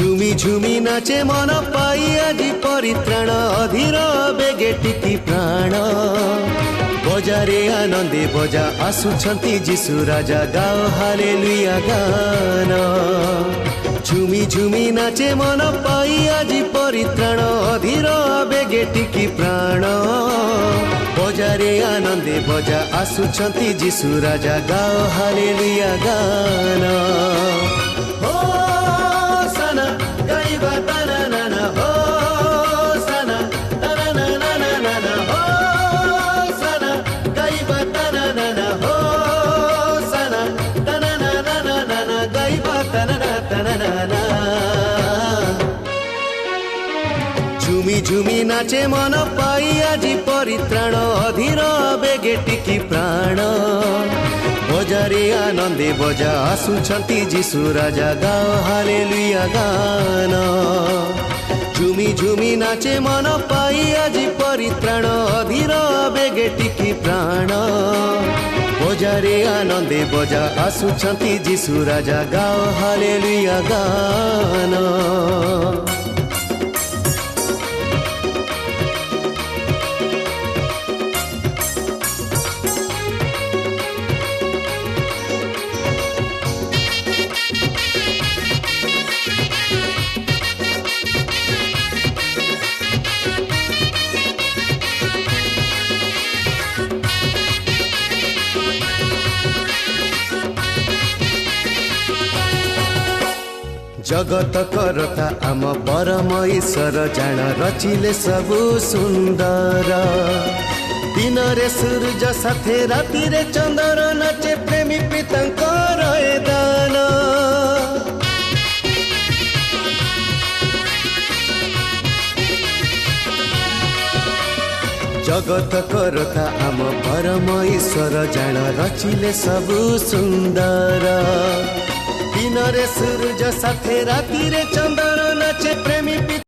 ঝুমি ঝুমি নাচে মন পাই আজি পরিত্রাণ অধীর বেগে টিকি প্রাণ বজারে আনন্দে বজা আসুছন্তি যিশু রাজা গাও হালেলুয়া গান ঝুমি ঝুমি নাচে মন পাই আজি পরিত্রাণ অধীর বেগে টিকি প্রাণ বজারে আনন্দে বজা আসুছন্তি যিশু রাজা গাও হালেলুয়া গান ঝুমি ঝুমি নাচে মন পাই আজি পরিত্রাণ অধীর বেগে টিকি প্রাণ বজারে আনন্দে বজা আসুছন্তি যিশু রাজা গাও হালেলুয়া গান ঝুমি ঝুমি নাচে মন পাই আজি পরিত্রাণ অধীর বেগে টিকি প্রাণ বজারে আনন্দে বজা আসুছন্তি যিশু রাজা গাও হালেলুয়া গান जगत करता आम परम ईश्वर जान रचिले सबु सुंदर दिन रे सूरज साथे राति रे चंद्र नाचे प्रेमी पितांकर दान जगत करता आम परम ईश्वर जान रचिले सबु सुंदर दिन रे सूरज साथे राति रे चंद्र नाचे प्रेमी।